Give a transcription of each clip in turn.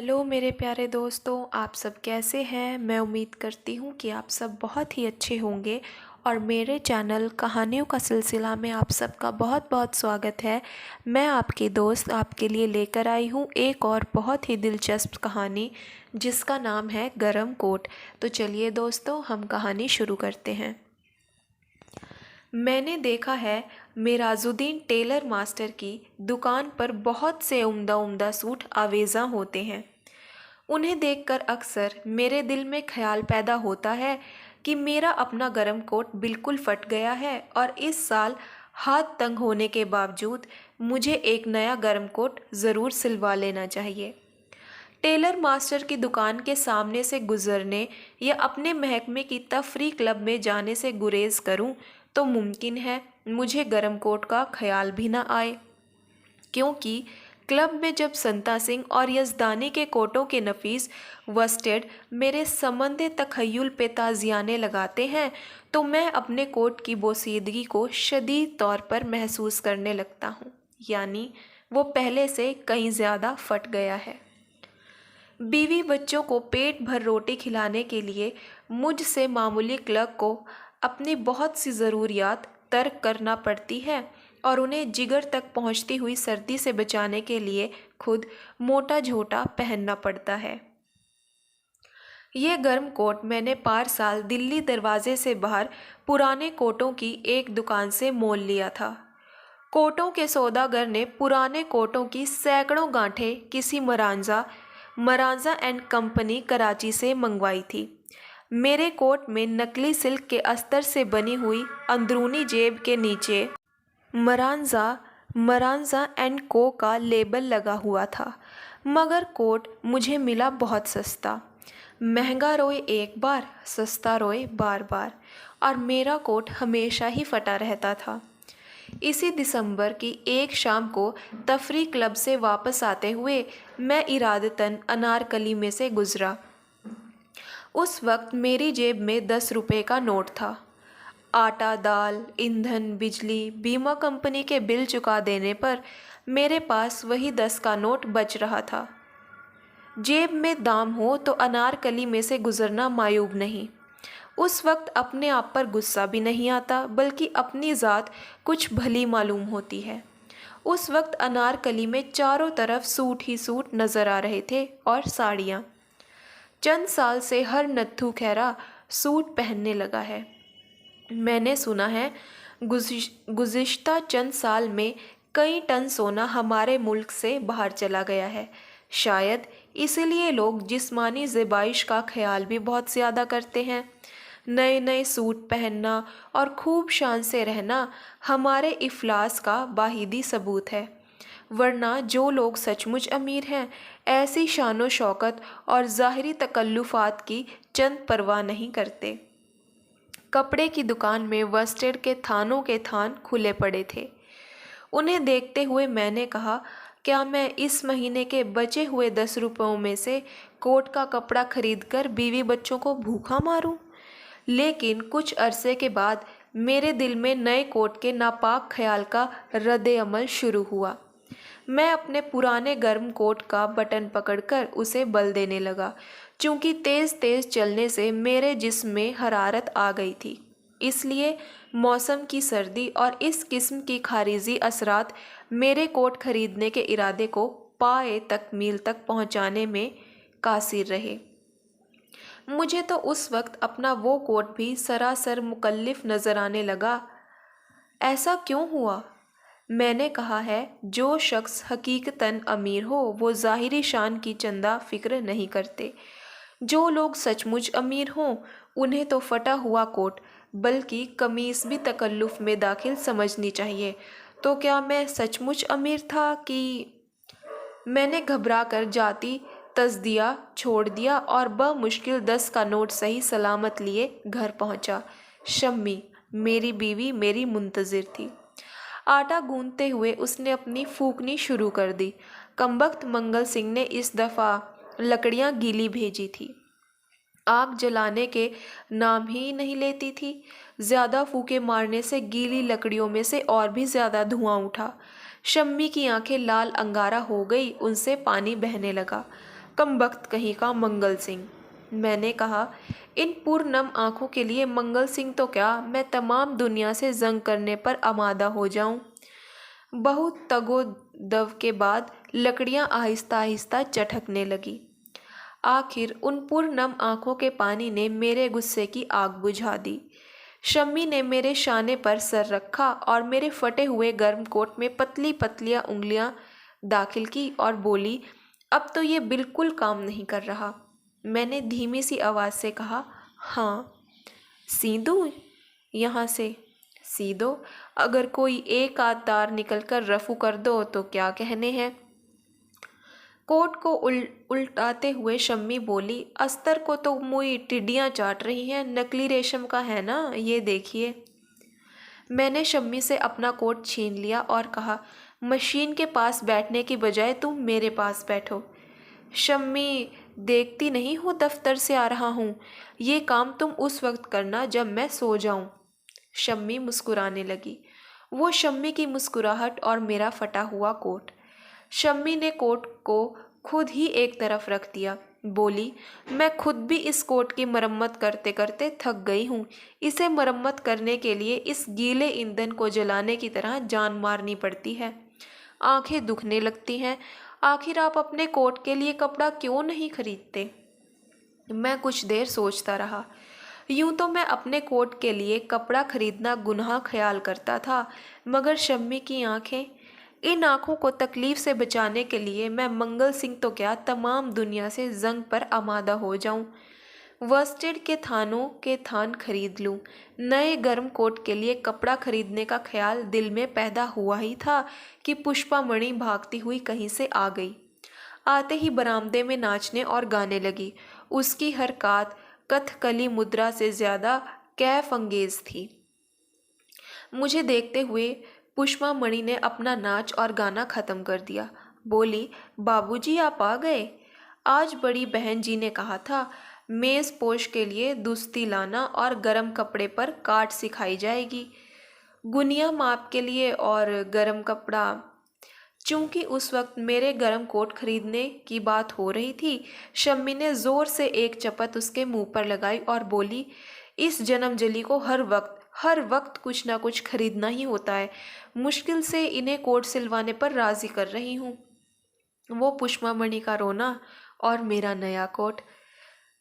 Hello मेरे प्यारे दोस्तों, आप सब कैसे हैं। मैं उम्मीद करती हूँ कि आप सब बहुत ही अच्छे होंगे और मेरे चैनल कहानियों का सिलसिला में आप सबका बहुत बहुत स्वागत है। मैं आपकी दोस्त आपके लिए लेकर आई हूँ एक और बहुत ही दिलचस्प कहानी जिसका नाम है गरम कोट। तो चलिए दोस्तों, हम कहानी शुरू करते हैं। मैंने देखा है मेराजुद्दीन टेलर मास्टर की दुकान पर बहुत से उम्दा उम्दा सूट आवेज़ा होते हैं। उन्हें देखकर अक्सर मेरे दिल में ख्याल पैदा होता है कि मेरा अपना गरम कोट बिल्कुल फट गया है और इस साल हाथ तंग होने के बावजूद मुझे एक नया गरम कोट ज़रूर सिलवा लेना चाहिए। टेलर मास्टर की दुकान के सामने से गुजरने या अपने महकमे की तफरी क्लब में जाने से गुरेज करूं तो मुमकिन है मुझे गरम कोट का ख्याल भी ना आए, क्योंकि क्लब में जब संता सिंह और यजदानी के कोटों के नफीस वस्टेड मेरे समंदे तखय्युल पे ताजियाने लगाते हैं तो मैं अपने कोट की बोसीदगी को शदीद तौर पर महसूस करने लगता हूँ, यानी वो पहले से कहीं ज़्यादा फट गया है। बीवी बच्चों को पेट भर रोटी खिलाने के लिए मुझसे मामूली क्लर्क को अपनी बहुत सी ज़रूरियात तर्क करना पड़ती है और उन्हें जिगर तक पहुंचती हुई सर्दी से बचाने के लिए खुद मोटा झोटा पहनना पड़ता है। ये गर्म कोट मैंने पार साल दिल्ली दरवाजे से बाहर पुराने कोटों की एक दुकान से मोल लिया था। कोटों के सौदागर ने पुराने कोटों की सैकड़ों गांठें किसी मरांजा एंड कंपनी कराची से मंगवाई थी। मेरे कोट में नकली सिल्क के अस्तर से बनी हुई अंदरूनी जेब के नीचे मरांजा एंड को का लेबल लगा हुआ था, मगर कोट मुझे मिला बहुत सस्ता। महंगा रोए एक बार, सस्ता रोए बार बार, और मेरा कोट हमेशा ही फटा रहता था। इसी दिसंबर की एक शाम को तफरी क्लब से वापस आते हुए मैं इरादतन अनारकली में से गुजरा। उस वक्त मेरी जेब में 10 रुपये का नोट था। आटा, दाल, ईंधन, बिजली, बीमा कंपनी के बिल चुका देने पर मेरे पास वही 10 का नोट बच रहा था। जेब में दाम हो तो अनारकली में से गुजरना मायूब नहीं। उस वक्त अपने आप पर गुस्सा भी नहीं आता, बल्कि अपनी ज़ात कुछ भली मालूम होती है। उस वक्त अनारकली में चारों तरफ सूट ही सूट नज़र आ रहे थे और साड़ियाँ। चंद साल से हर नत्थू खैरा सूट पहनने लगा है। मैंने सुना है गुज़िश्ता चंद साल में कई टन सोना हमारे मुल्क से बाहर चला गया है। शायद इसीलिए लोग जिस्मानी ज़िबाइश का ख्याल भी बहुत ज़्यादा करते हैं। नए नए सूट पहनना और खूब शान से रहना हमारे इफलास का बाहिदी सबूत है, वरना जो लोग सचमुच अमीर हैं ऐसी शानो शौकत और ज़ाहिरी तकल्लुफ़ात की चंद परवाह नहीं करते। कपड़े की दुकान में वस्टेड के थानों के थान खुले पड़े थे। उन्हें देखते हुए मैंने कहा, क्या मैं इस महीने के बचे हुए 10 रुपयों में से कोट का कपड़ा खरीदकर बीवी बच्चों को भूखा मारूं? लेकिन कुछ अरसे के बाद मेरे दिल में नए कोट के नापाक ख्याल का रद्द अमल शुरू हुआ। मैं अपने पुराने गर्म कोट का बटन पकड़कर उसे बल देने लगा, चूँकि तेज़ तेज़ चलने से मेरे जिस्म में हरारत आ गई थी। इसलिए मौसम की सर्दी और इस किस्म की खारिजी असरात मेरे कोट खरीदने के इरादे को पाए तकमील तक पहुंचाने में कासिर रहे। मुझे तो उस वक्त अपना वो कोट भी सरासर मुकल्लिफ नज़र आने लगा। ऐसा क्यों हुआ? मैंने कहा है, जो शख्स हकीकतन अमीर हो वो ज़ाहिरी शान की चंदा फ़िक्र नहीं करते। जो लोग सचमुच अमीर हों उन्हें तो फटा हुआ कोट बल्कि कमीज़ भी तकल्लुफ़ में दाखिल समझनी चाहिए। तो क्या मैं सचमुच अमीर था कि? मैंने घबरा कर जाती तज़दिया छोड़ दिया और बमुश्किल 10 का नोट सही सलामत लिए घर पहुंचा। शम्मी मेरी बीवी मेरी मुंतज़िर थी। आटा गूंदते हुए उसने अपनी फूकनी शुरू कर दी। कमबख्त मंगल सिंह ने इस दफ़ा लकड़ियां गीली भेजी थी। आग जलाने के नाम ही नहीं लेती थी। ज़्यादा फूके मारने से गीली लकड़ियों में से और भी ज़्यादा धुआं उठा। शम्मी की आंखें लाल अंगारा हो गई, उनसे पानी बहने लगा। कमबख्त कहीं का मंगल सिंह। मैंने कहा, इन पूर्णम आंखों के लिए मंगल सिंह तो क्या, मैं तमाम दुनिया से जंग करने पर आमादा हो जाऊं। बहुत तगोदव के बाद लकड़ियां आहिस्ता आहिस्ता चटकने लगी। आखिर उन पूर्णम आंखों के पानी ने मेरे गुस्से की आग बुझा दी। शम्मी ने मेरे शाने पर सर रखा और मेरे फटे हुए गर्म कोट में पतली पतलियां उंगलियां दाखिल की और बोली, अब तो ये बिल्कुल काम नहीं कर रहा। मैंने धीमी सी आवाज़ से कहा, हाँ। सी दूँ यहाँ से? सी दो, अगर कोई एक आध तार निकल कर रफू कर दो तो क्या कहने हैं। कोट को उल्टाते हुए शम्मी बोली, अस्तर को तो मुई टिड्डियाँ चाट रही हैं, नकली रेशम का है ना, ये देखिए। मैंने शम्मी से अपना कोट छीन लिया और कहा, मशीन के पास बैठने की बजाय तुम मेरे पास बैठो। शम्मी, देखती नहीं हो दफ्तर से आ रहा हूँ, ये काम तुम उस वक्त करना जब मैं सो जाऊँ। शम्मी मुस्कुराने लगी। वो शम्मी की मुस्कुराहट और मेरा फटा हुआ कोट। शम्मी ने कोट को खुद ही एक तरफ रख दिया। बोली, मैं खुद भी इस कोट की मरम्मत करते करते थक गई हूँ। इसे मरम्मत करने के लिए इस गीले ईंधन को जलाने की तरह जान मारनी पड़ती है। आंखें दुखने लगती हैं। आखिर आप अपने कोट के लिए कपड़ा क्यों नहीं खरीदते? मैं कुछ देर सोचता रहा। यूं तो मैं अपने कोट के लिए कपड़ा खरीदना गुनाह ख्याल करता था, मगर शम्मी की आंखें, इन आंखों को तकलीफ से बचाने के लिए मैं मंगल सिंह तो क्या, तमाम दुनिया से जंग पर आमादा हो जाऊं। वर्स्टेड के थानों के थान खरीद लूं। नए गर्म कोट के लिए कपड़ा खरीदने का ख्याल दिल में पैदा हुआ ही था कि पुष्पा मणि भागती हुई कहीं से आ गई। आते ही बरामदे में नाचने और गाने लगी। उसकी हरकत कथकली मुद्रा से ज़्यादा कैफ अंगेज थी। मुझे देखते हुए पुष्पा मणि ने अपना नाच और गाना ख़त्म कर दिया। बोली, बाबूजी आप आ गए। आज बड़ी बहन जी ने कहा था, मेज़ पोश के लिए दुस्ती लाना और गरम कपड़े पर काट सिखाई जाएगी। गुनिया माप के लिए और गरम कपड़ा। चूंकि उस वक्त मेरे गरम कोट खरीदने की बात हो रही थी, शम्मी ने ज़ोर से एक चपत उसके मुंह पर लगाई और बोली, इस जन्मजली को हर वक्त कुछ ना कुछ खरीदना ही होता है। मुश्किल से इन्हें कोट सिलवाने पर राज़ी कर रही हूँ। वो पुष्पा मणि का रोना और मेरा नया कोट।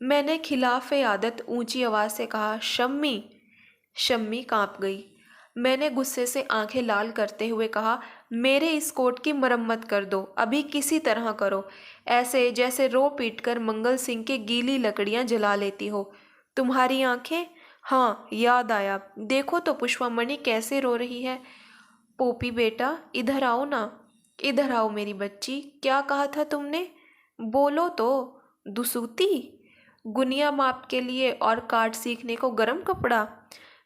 मैंने खिलाफ़े आदत ऊंची आवाज़ से कहा, शम्मी। शम्मी कांप गई। मैंने गुस्से से आंखें लाल करते हुए कहा, मेरे इस कोट की मरम्मत कर दो, अभी किसी तरह करो, ऐसे जैसे रो पीट कर मंगल सिंह की गीली लकड़ियां जला लेती हो। तुम्हारी आंखें? हाँ, याद आया। देखो तो पुष्पा मणि कैसे रो रही है। पोपी बेटा, इधर आओ ना। इधर आओ मेरी बच्ची, क्या कहा था तुमने? बोलो तो। दुसूती? गुनिया माप के लिए और काट सीखने को गरम कपड़ा?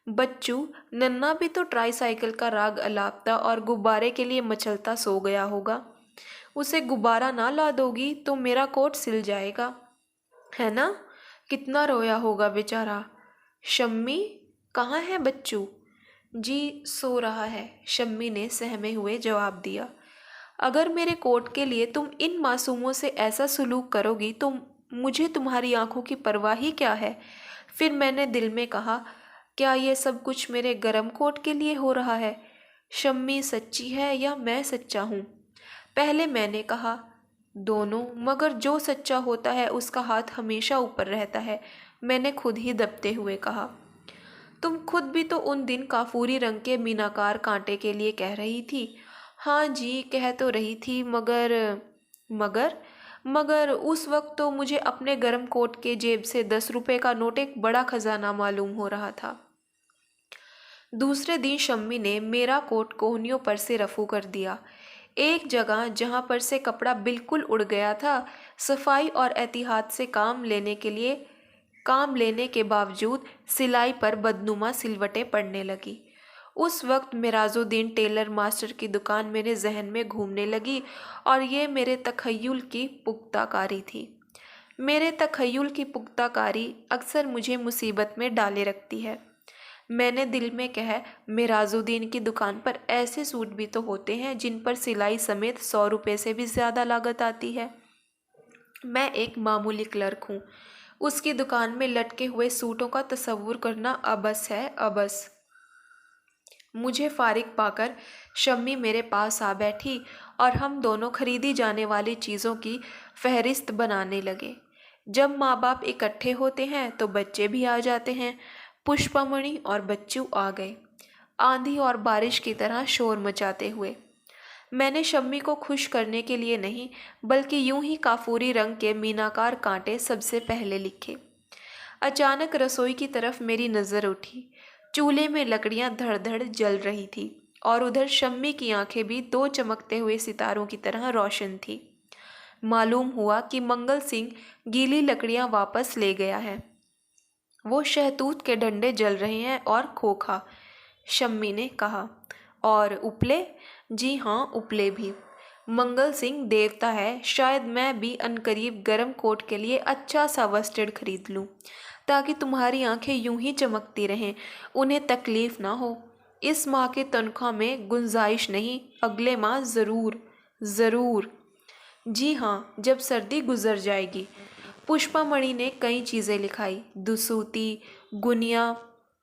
बच्चू, नन्ना भी तो ट्राईसाइकिल का राग अलापता और गुब्बारे के लिए मचलता सो गया होगा। उसे गुब्बारा ना ला दोगी तो मेरा कोट सिल जाएगा, है ना? कितना रोया होगा बेचारा। शम्मी, कहाँ है बच्चू? जी, सो रहा है, शम्मी ने सहमे हुए जवाब दिया। अगर मेरे कोट के लिए तुम इन मासूमों से ऐसा सलूक करोगी तो मुझे तुम्हारी आंखों की परवाह ही क्या है? फिर मैंने दिल में कहा, क्या ये सब कुछ मेरे गरम कोट के लिए हो रहा है? शम्मी सच्ची है या मैं सच्चा हूँ? पहले मैंने कहा, दोनों, मगर जो सच्चा होता है उसका हाथ हमेशा ऊपर रहता है, मैंने खुद ही दबते हुए कहा। तुम खुद भी तो उन दिन काफूरी रंग के मीनाकार कांटे के लिए कह रही थी। हाँ जी, कह तो रही थी, मगर मगर उस वक्त तो मुझे अपने गरम कोट के जेब से 10 रुपए का नोट एक बड़ा खजाना मालूम हो रहा था। दूसरे दिन शम्मी ने मेरा कोट कोहनियों पर से रफू कर दिया। एक जगह जहां पर से कपड़ा बिल्कुल उड़ गया था, सफाई और एहतियात से काम लेने के बावजूद सिलाई पर बदनुमा सिलवटें पड़ने लगी। उस वक्त मिराजुद्दीन टेलर मास्टर की दुकान मेरे जहन में घूमने लगी और ये मेरे तखय्युल की पुख्ताकारी थी। मेरे तखय्युल की पुख्ताकारी अक्सर मुझे मुसीबत में डाले रखती है। मैंने दिल में कहा, मिराजुद्दीन की दुकान पर ऐसे सूट भी तो होते हैं जिन पर सिलाई समेत 100 रुपये से भी ज़्यादा लागत आती है। मैं एक मामूली क्लर्क हूँ। उसकी दुकान में लटके हुए सूटों का तसव्वुर करना अबस है, अबस। मुझे फारिग पाकर शम्मी मेरे पास आ बैठी और हम दोनों खरीदी जाने वाली चीज़ों की फहरिस्त बनाने लगे। जब माँ बाप इकट्ठे होते हैं तो बच्चे भी आ जाते हैं। पुष्पामणि और बच्चू आ गए, आंधी और बारिश की तरह शोर मचाते हुए। मैंने शम्मी को खुश करने के लिए नहीं, बल्कि यूं ही काफूरी रंग के मीनाकार कांटे सबसे पहले लिखे। अचानक रसोई की तरफ मेरी नज़र उठी। चूल्हे में लकड़ियां धड़-धड़ जल रही थी और उधर शम्मी की आंखें भी दो चमकते हुए सितारों की तरह रोशन थी। मालूम हुआ कि मंगल सिंह गीली लकड़ियां वापस ले गया है। वो शहतूत के डंडे जल रहे हैं और खोखा। शम्मी ने कहा। और उपले? जी हाँ, उपले भी। मंगल सिंह देवता है। शायद मैं भी अनकरीब गरम कोट के लिए अच्छा सा वस्टेड खरीद लूँ, ताकि तुम्हारी आंखें यूं ही चमकती रहें, उन्हें तकलीफ ना हो। इस माह की तनख्वाह में गुंजाइश नहीं, अगले माह ज़रूर ज़रूर। जी हाँ, जब सर्दी गुजर जाएगी। पुष्पामणि ने कई चीज़ें लिखाई। दुसूती, गुनिया,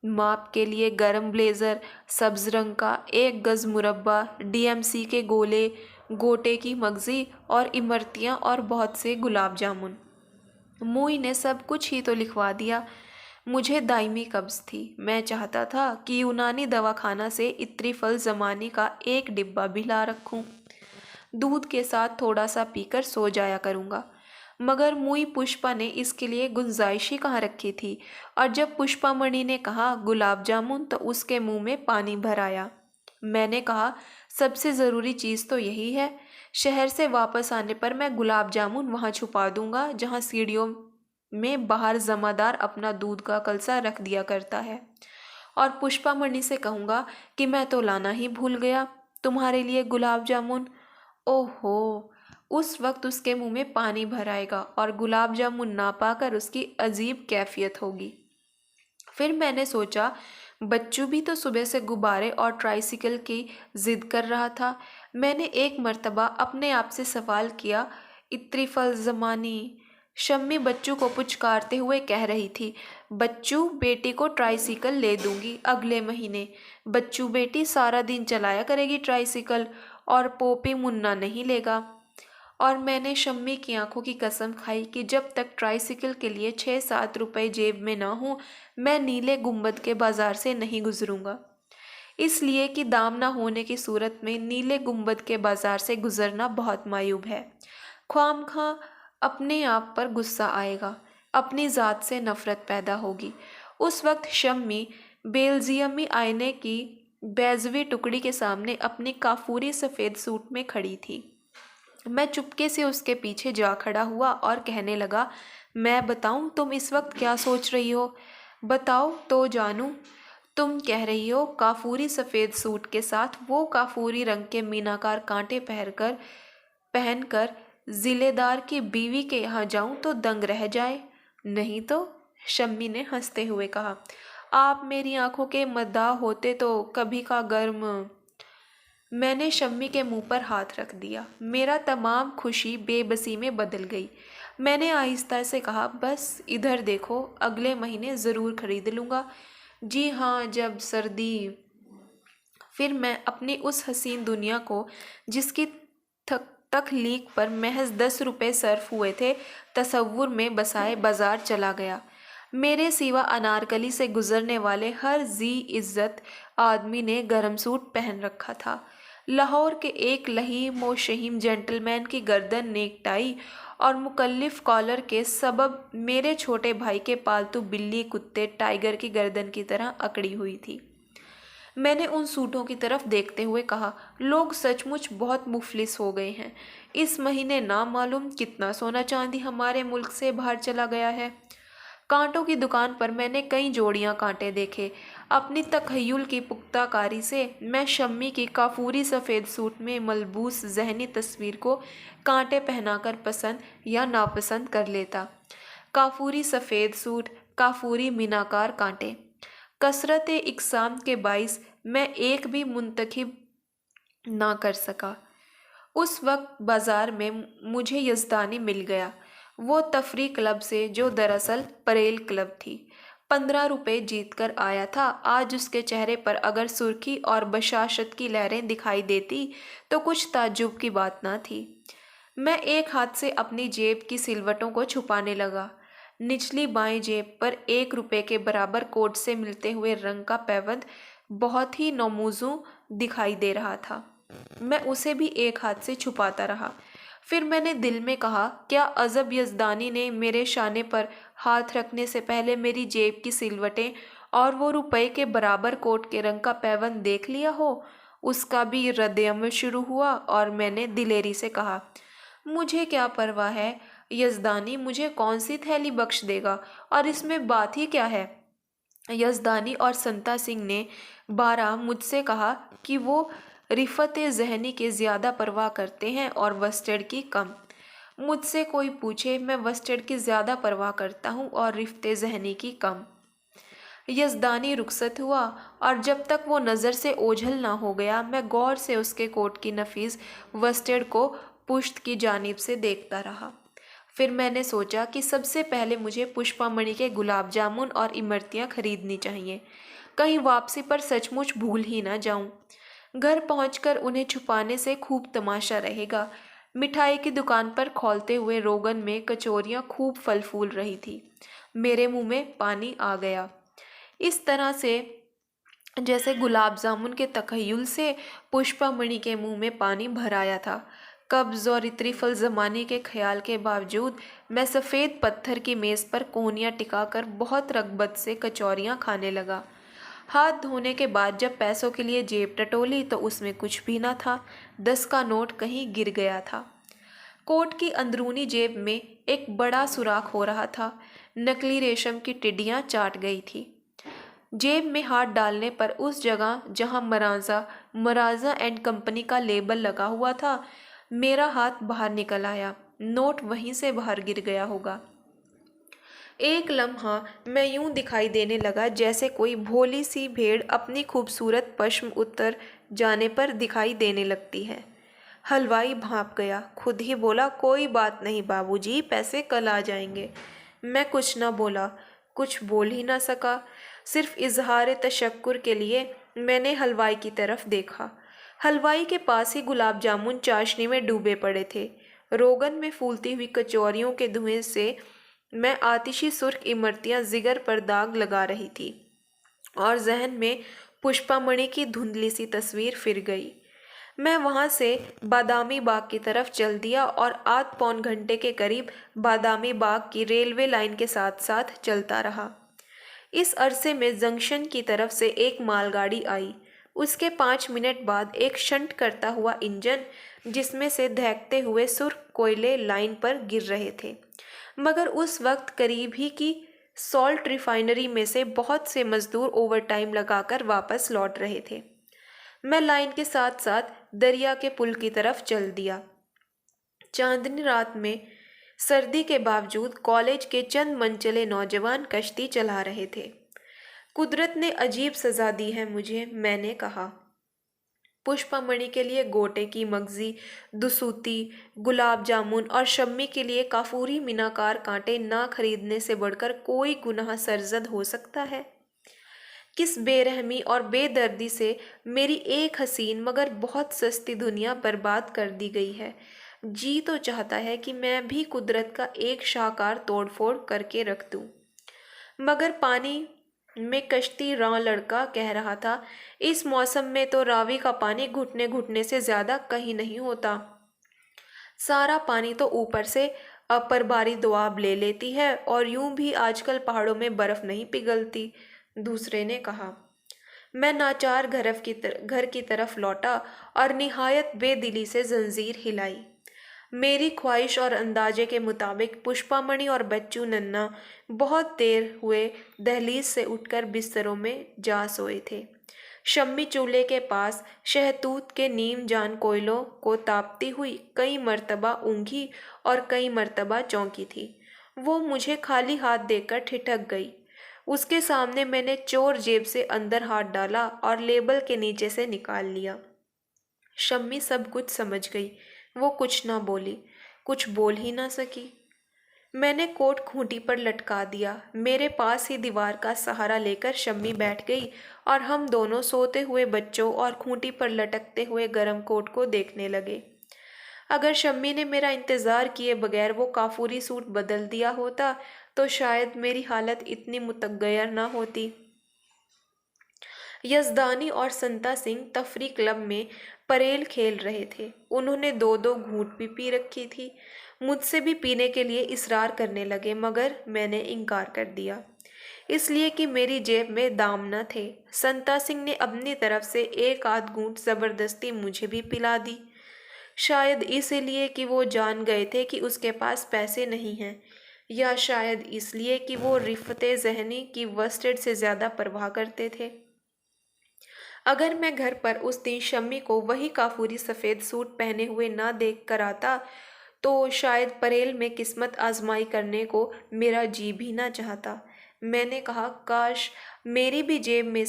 माप के लिए गरम ब्लेज़र, सब्ज रंग का 1 गज मुरब्बा, डीएमसी के गोले, गोटे की मगजी और इमरतियाँ और बहुत से गुलाब जामुन। मुई ने सब कुछ ही तो लिखवा दिया। मुझे दायमी कब्ज़ थी। मैं चाहता था कि यूनानी दवाखाना से इत्री फल ज़मानी का 1 डिब्बा भी ला रखूं। दूध के साथ थोड़ा सा पीकर सो जाया करूँगा। मगर मुई पुष्पा ने इसके लिए गुंजाइश ही कहाँ रखी थी, और जब पुष्पामणि ने कहा गुलाब जामुन तो उसके मुंह में पानी भर आया। मैंने कहा सबसे ज़रूरी चीज़ तो यही है। शहर से वापस आने पर मैं गुलाब जामुन वहाँ छुपा दूंगा जहाँ सीढ़ियों में बाहर जमादार अपना दूध का कलसा रख दिया करता है, और पुष्पामणि से कहूँगा कि मैं तो लाना ही भूल गया तुम्हारे लिए गुलाब जामुन। ओहो, उस वक्त उसके मुंह में पानी भर आएगा और गुलाब जामुन ना पाकर उसकी अजीब कैफियत होगी। फिर मैंने सोचा, बच्चू भी तो सुबह से गुब्बारे और ट्राइसिकल की जिद कर रहा था। मैंने एक मर्तबा अपने आप से सवाल किया, इतनी फल ज़मानी। शम्मी बच्चू को पुचकारते हुए कह रही थी, बच्चू बेटी को ट्राइसिकल ले दूंगी अगले महीने। बच्चू बेटी सारा दिन चलाया करेगी ट्राइसिकल, और पोपी मुन्ना नहीं लेगा। और मैंने शम्मी की आंखों की कसम खाई कि जब तक ट्राइसिकल के लिए 6-7 रुपए जेब में ना हो, मैं नीले गुंबद के बाजार से नहीं गुजरूंगा। इसलिए कि दाम ना होने की सूरत में नीले गुंबद के बाजार से गुजरना बहुत मायूब है। ख्वामख्वाह अपने आप पर गुस्सा आएगा, अपनी ज़ात से नफरत पैदा होगी। उस वक्त शम्मी बेल्जियमी आईने की बैजवी टुकड़ी के सामने अपनी काफूरी सफ़ेद सूट में खड़ी थी। मैं चुपके से उसके पीछे जा खड़ा हुआ और कहने लगा, मैं बताऊं तुम इस वक्त क्या सोच रही हो? बताओ तो जानूं। तुम कह रही हो काफूरी सफ़ेद सूट के साथ वो काफूरी रंग के मीनाकार कांटे पहनकर जिलेदार की बीवी के यहाँ जाऊं तो दंग रह जाए। नहीं तो, शम्मी ने हंसते हुए कहा, आप मेरी आंखों के मद्दाह होते तो कभी का गर्म। मैंने शम्मी के मुंह पर हाथ रख दिया। मेरा तमाम खुशी बेबसी में बदल गई। मैंने आहिस्ता से कहा, बस इधर देखो, अगले महीने ज़रूर खरीद लूँगा। जी हाँ, जब सर्दी। फिर मैं अपनी उस हसीन दुनिया को, जिसकी तख्लीक पर महज 10 रुपये सर्फ हुए थे, तसव्वुर में बसाए बाजार चला गया। मेरे सिवा अनारकली से गुजरने वाले हर जी इज्जत आदमी ने गरम सूट पहन रखा था। लाहौर के एक लहीम व शहीम जेंटलमैन की गर्दन नेकटाई और मुकल्लिफ कॉलर के सबब मेरे छोटे भाई के पालतू बिल्ली कुत्ते टाइगर की गर्दन की तरह अकड़ी हुई थी। मैंने उन सूटों की तरफ देखते हुए कहा, लोग सचमुच बहुत मुफलिस हो गए हैं। इस महीने ना मालूम कितना सोना चांदी हमारे मुल्क से बाहर चला गया है। कांटों की दुकान पर मैंने कई जोड़ियां कांटे देखे। अपनी तखय्युल की पुख्ताकारी से मैं शम्मी की काफूरी सफ़ेद सूट में मलबूस जहनी तस्वीर को कांटे पहनाकर पसंद या नापसंद कर लेता। काफूरी सफ़ेद सूट, काफूरी मीनाकार कांटे। कसरत इकसाम के बाइस मैं एक भी मुंतखब ना कर सका। उस वक्त बाजार में मुझे यज़दानी मिल गया। वो तफरी क्लब से, जो दरअसल परेल क्लब थी। 15 रुपए जीत कर आया था। आज उसके चेहरे पर अगर सुर्खी और बशाशत की लहरें दिखाई देती तो कुछ ताज्जुब की बात ना थी। मैं एक हाथ से अपनी जेब की सिलवटों को छुपाने लगा। निचली बाएं जेब पर 1 रुपए के बराबर कोट से मिलते हुए रंग का पैबंद बहुत ही नौमूजू दिखाई दे रहा था। मैं उसे भी एक हाथ से छुपाता रहा। फिर मैंने दिल में कहा, क्या अजब यजदानी ने मेरे शाने पर हाथ रखने से पहले मेरी जेब की सिलवटें और वो रुपए के बराबर कोट के रंग का पैबंद देख लिया हो। उसका भी रद्द-ए-अमल शुरू हुआ और मैंने दिलेरी से कहा, मुझे क्या परवाह है, यजदानी मुझे कौन सी थैली बख्श देगा और इसमें बात ही क्या है। यजदानी और संता सिंह ने 12 मुझसे कहा कि वो रिफत ज़हनी के ज़्यादा परवाह करते हैं और वस्टर्ड की कम। मुझसे कोई पूछे, मैं वस्टर्ड की ज़्यादा परवाह करता हूँ और रिफत ज़हनी की कम। यजदानी रुखसत हुआ और जब तक वो नज़र से ओझल ना हो गया मैं गौर से उसके कोट की नफीस वस्टर्ड को पुश्त की जानिब से देखता रहा। फिर मैंने सोचा कि सबसे पहले मुझे पुष्पामणि के गुलाब जामुन और इमरतियाँ खरीदनी चाहिए, कहीं वापसी पर सचमुच भूल ही ना जाऊं। घर पहुंचकर उन्हें छुपाने से खूब तमाशा रहेगा। मिठाई की दुकान पर खौलते हुए रोगन में कचौरियाँ खूब फल फूल रही थी। मेरे मुंह में पानी आ गया। इस तरह से जैसे गुलाब जामुन के तखय्युल से पुष्पामणि के मुंह में पानी भर आया था। कब्ज और इतरी फल जमाने के ख्याल के बावजूद मैं सफ़ेद पत्थर की मेज़ पर कोहनियाँ टिकाकर बहुत रगबत से कचौरियाँ खाने लगा। हाथ धोने के बाद जब पैसों के लिए जेब टटोली तो उसमें कुछ भी ना था। 10 का नोट कहीं गिर गया था। कोट की अंदरूनी जेब में एक बड़ा सुराख हो रहा था। नकली रेशम की टिड्डियाँ चाट गई थी। जेब में हाथ डालने पर उस जगह जहां मराजा एंड कंपनी का लेबल लगा हुआ था, मेरा हाथ बाहर निकल आया। नोट वहीं से बाहर गिर गया होगा। एक लम्हा मैं यूं दिखाई देने लगा जैसे कोई भोली सी भेड़ अपनी खूबसूरत पश्म उतर जाने पर दिखाई देने लगती है। हलवाई भांप गया। खुद ही बोला, कोई बात नहीं बाबूजी, पैसे कल आ जाएंगे। मैं कुछ न बोला, कुछ बोल ही ना सका। सिर्फ इजहार तशक्कुर के लिए मैंने हलवाई की तरफ देखा। हलवाई के पास ही गुलाब जामुन चाशनी में डूबे पड़े थे। रोगन में फूलती हुई कचौरियों के धुएं से मैं आतिशी सुर्ख इमरतियां जिगर पर दाग लगा रही थी और जहन में पुष्पामणि की धुंधली सी तस्वीर फिर गई। मैं वहां से बादामी बाग की तरफ चल दिया और आध पौन घंटे के करीब बादामी बाग की रेलवे लाइन के साथ साथ चलता रहा। इस अरसे में जंक्शन की तरफ से एक मालगाड़ी आई। उसके 5 मिनट बाद एक शंट करता हुआ इंजन, जिसमें से दहकते हुए सुर्ख कोयले लाइन पर गिर रहे थे। मगर उस वक्त करीब ही की सॉल्ट रिफाइनरी में से बहुत से मजदूर ओवरटाइम लगाकर वापस लौट रहे थे। मैं लाइन के साथ साथ दरिया के पुल की तरफ चल दिया। चांदनी रात में सर्दी के बावजूद कॉलेज के चंद मनचले नौजवान कश्ती चला रहे थे। कुदरत ने अजीब सजा दी है मुझे, मैंने कहा। पुष्पामणि के लिए गोटे की मगजी, दुसूती, गुलाब जामुन और शम्मी के लिए काफूरी मीनाकार कांटे ना खरीदने से बढ़कर कोई गुनाह सरजद हो सकता है। किस बेरहमी और बेदर्दी से मेरी एक हसीन मगर बहुत सस्ती दुनिया बर्बाद कर दी गई है। जी तो चाहता है कि मैं भी कुदरत का एक शाहकार तोड़फोड़ करके रख दूं। मगर पानी में कश्ती रां लड़का कह रहा था, इस मौसम में तो रावी का पानी घुटने घुटने से ज्यादा कहीं नहीं होता। सारा पानी तो ऊपर से अपर बारी दुआब ले लेती है और यूं भी आजकल पहाड़ों में बर्फ नहीं पिघलती। दूसरे ने कहा। मैं नाचार घर की तरफ लौटा और निहायत बेदिली से जंजीर हिलाई। मेरी ख्वाहिश और अंदाजे के मुताबिक पुष्पामणि और बच्चू नन्ना बहुत देर हुए दहलीज से उठकर बिस्तरों में जा सोए थे। शम्मी चूल्हे के पास शहतूत के नीम जान कोयलों को तापती हुई कई मर्तबा ऊँघी और कई मर्तबा चौंकी थी। वो मुझे खाली हाथ देकर ठिठक गई। उसके सामने मैंने चोर जेब से अंदर हाथ डाला और लेबल के नीचे से निकाल लिया। शम्मी सब कुछ समझ गई। वो कुछ ना बोली, कुछ बोल ही ना सकी। मैंने कोट खूंटी पर लटका दिया। मेरे पास ही दीवार का सहारा लेकर शम्मी बैठ गई और हम दोनों सोते हुए बच्चों और खूंटी पर लटकते हुए गर्म कोट को देखने लगे। अगर शम्मी ने मेरा इंतज़ार किए बगैर वो काफूरी सूट बदल दिया होता तो शायद मेरी हालत इतनी मुतगैर ना होती। यजदानी और संता सिंह तफरी क्लब में परेल खेल रहे थे। उन्होंने दो दो घूंट भी पी रखी थी। मुझसे भी पीने के लिए इसरार करने लगे मगर मैंने इनकार कर दिया, इसलिए कि मेरी जेब में दाम न थे। संता सिंह ने अपनी तरफ से एक आध घूंट ज़बरदस्ती मुझे भी पिला दी, शायद इसलिए कि वो जान गए थे कि उसके पास पैसे नहीं हैं, या शायद इसलिए कि वो रिफ़ते ज़हनी की वस्टेड से ज़्यादा परवाह करते थे। अगर मैं घर पर उस दिन शम्मी को वही काफूरी सफ़ेद सूट पहने हुए ना देख कर आता तो शायद परेल में किस्मत आजमाई करने को मेरा जी भी ना चाहता। मैंने कहा, काश मेरी भी जेब में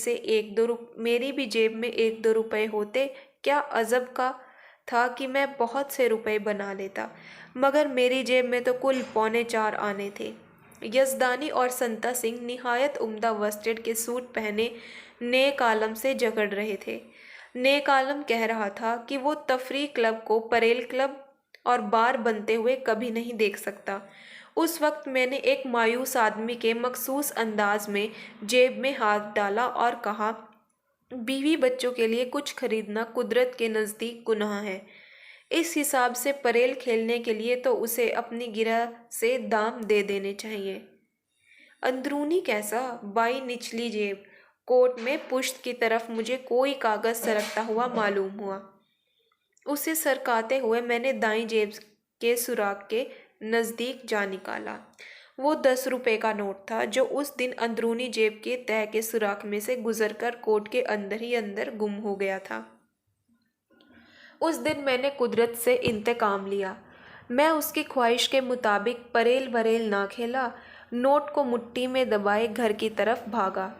एक दो रुपए होते। क्या अजब का था कि मैं बहुत से रुपए बना लेता, मगर मेरी जेब में तो कुल 3.25 आने थे। यजदानी और संता सिंह निहायत उम्दा वस्टेड के सूट पहने नेक आलम से झगड़ रहे थे। नेक आलम कह रहा था कि वो तफरी क्लब को परेल क्लब और बार बनते हुए कभी नहीं देख सकता। उस वक्त मैंने एक मायूस आदमी के मखसूस अंदाज में जेब में हाथ डाला और कहा, बीवी बच्चों के लिए कुछ खरीदना कुदरत के नज़दीक गुनाह है। इस हिसाब से परेल खेलने के लिए तो उसे अपनी गिरह से दाम दे देने चाहिए। अंदरूनी कैसा? बाई निचली जेब कोट में पुश्त की तरफ मुझे कोई कागज सरकता हुआ मालूम हुआ। उसे सरकाते हुए मैंने दाईं जेब के सुराख के नज़दीक जा निकाला। वो 10 रुपए का नोट था जो उस दिन अंदरूनी जेब के तह के सुराख में से गुजरकर कोट के अंदर ही अंदर गुम हो गया था। उस दिन मैंने कुदरत से इंतकाम लिया। मैं उसकी ख्वाहिश के मुताबिक परेल वरेल ना खेला, नोट को मुट्ठी में दबाए घर की तरफ भागा।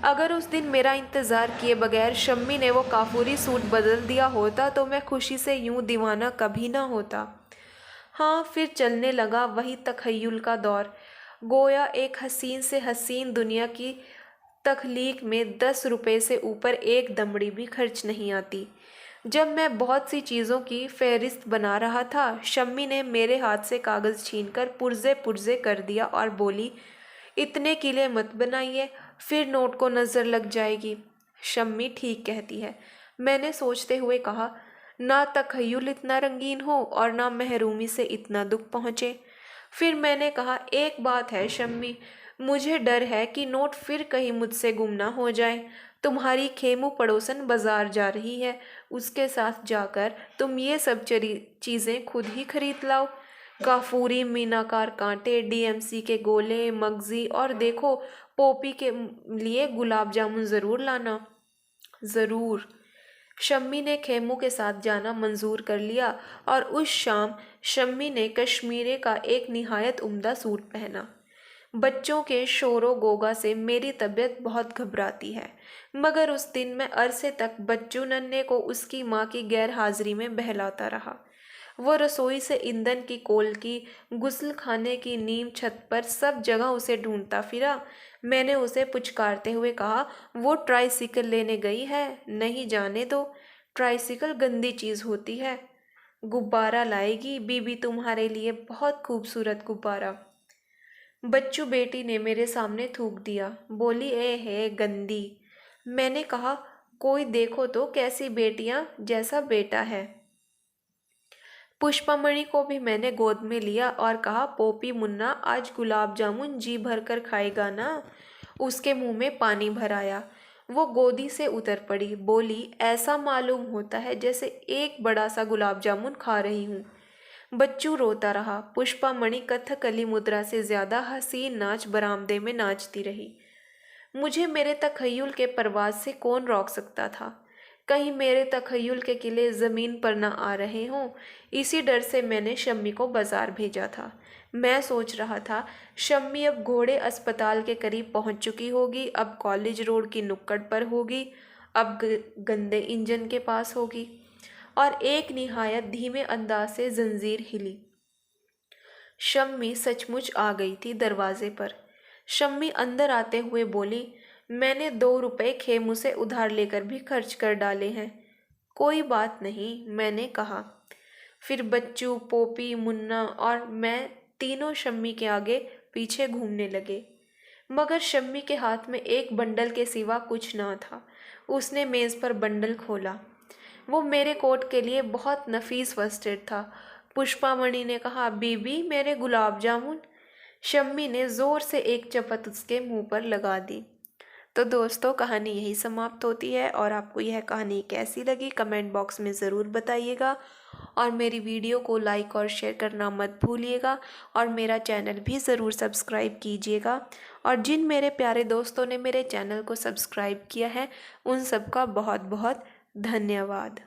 अगर उस दिन मेरा इंतज़ार किए बगैर शम्मी ने वो काफूरी सूट बदल दिया होता तो मैं खुशी से यूं दीवाना कभी ना होता। हाँ, फिर चलने लगा वही तखय्युल का दौर। गोया एक हसीन से हसीन दुनिया की तख्लीक में 10 रुपए से ऊपर एक दमड़ी भी खर्च नहीं आती। जब मैं बहुत सी चीज़ों की फहरिस्त बना रहा था, शम्मी ने मेरे हाथ से कागज़ छीनकर पुर्जे पुर्जे कर दिया और बोली, इतने किले मत बनाइए, फिर नोट को नज़र लग जाएगी। शम्मी ठीक कहती है, मैंने सोचते हुए कहा। ना तखय्युल इतना रंगीन हो और ना महरूमी से इतना दुख पहुँचे। फिर मैंने कहा, एक बात है शम्मी, मुझे डर है कि नोट फिर कहीं मुझसे गुम ना हो जाए। तुम्हारी खेमू पड़ोसन बाजार जा रही है, उसके साथ जाकर तुम ये सब चीज़ें खुद ही खरीद लाओ। काफूरी, मीनाकार कांटे, डीएमसी के गोले, मगजी और देखो, पोपी के लिए गुलाब जामुन ज़रूर लाना। ज़रूर। शम्मी ने खेमू के साथ जाना मंजूर कर लिया और उस शाम शम्मी ने कश्मीरे का एक निहायत उम्दा सूट पहना। बच्चों के शोरो गोगा से मेरी तबीयत बहुत घबराती है, मगर उस दिन मैं अरसे तक बच्चू नन्हे को उसकी माँ की गैर हाजिरी में बहलाता रहा। वो रसोई से ईंधन की कोल की, गुस्ल खाने की नीम छत पर सब जगह उसे ढूंढता फिरा। मैंने उसे पुचकारते हुए कहा, वो ट्राइसिकल लेने गई है, नहीं जाने दो, ट्राइसिकल गंदी चीज़ होती है। गुब्बारा लाएगी बीबी तुम्हारे लिए, बहुत खूबसूरत गुब्बारा। बच्चू बेटी ने मेरे सामने थूक दिया, बोली, ए है गंदी। मैंने कहा, कोई देखो तो कैसी बेटियां, जैसा बेटा है। पुष्पामणि को भी मैंने गोद में लिया और कहा, पोपी मुन्ना आज गुलाब जामुन जी भर कर खाएगा ना। उसके मुंह में पानी भर आया। वो गोदी से उतर पड़ी, बोली, ऐसा मालूम होता है जैसे एक बड़ा सा गुलाब जामुन खा रही हूँ। बच्चू रोता रहा। पुष्पामणि कथकली मुद्रा से ज्यादा हसीन नाच बरामदे में नाचती रही। मुझे मेरे तखय्युल के परवाज से कौन रोक सकता था? कहीं मेरे तखय्युल के किले ज़मीन पर न आ रहे हों। इसी डर से मैंने शम्मी को बाजार भेजा था। मैं सोच रहा था, शम्मी अब घोड़े अस्पताल के करीब पहुंच चुकी होगी, अब कॉलेज रोड की नुक्कड़ पर होगी, अब गंदे इंजन के पास होगी। और एक निहायत धीमे अंदाज से जंजीर हिली। शम्मी सचमुच आ गई थी दरवाजे पर। शम्मी अंदर आते हुए बोली, मैंने 2 रुपए खेमू से उधार लेकर भी खर्च कर डाले हैं। कोई बात नहीं, मैंने कहा। फिर बच्चू, पोपी, मुन्ना और मैं तीनों शम्मी के आगे पीछे घूमने लगे। मगर शम्मी के हाथ में एक बंडल के सिवा कुछ ना था। उसने मेज़ पर बंडल खोला। वो मेरे कोट के लिए बहुत नफीस वस्टेड था। पुष्पामणि ने कहा, बीबी मेरे गुलाब जामुन। शम्मी ने ज़ोर से एक चपत उसके मुंह पर लगा दी। तो दोस्तों, कहानी यही समाप्त होती है। और आपको यह कहानी कैसी लगी कमेंट बॉक्स में ज़रूर बताइएगा। और मेरी वीडियो को लाइक और शेयर करना मत भूलिएगा। और मेरा चैनल भी ज़रूर सब्सक्राइब कीजिएगा। और जिन मेरे प्यारे दोस्तों ने मेरे चैनल को सब्सक्राइब किया है, उन सबका बहुत बहुत धन्यवाद।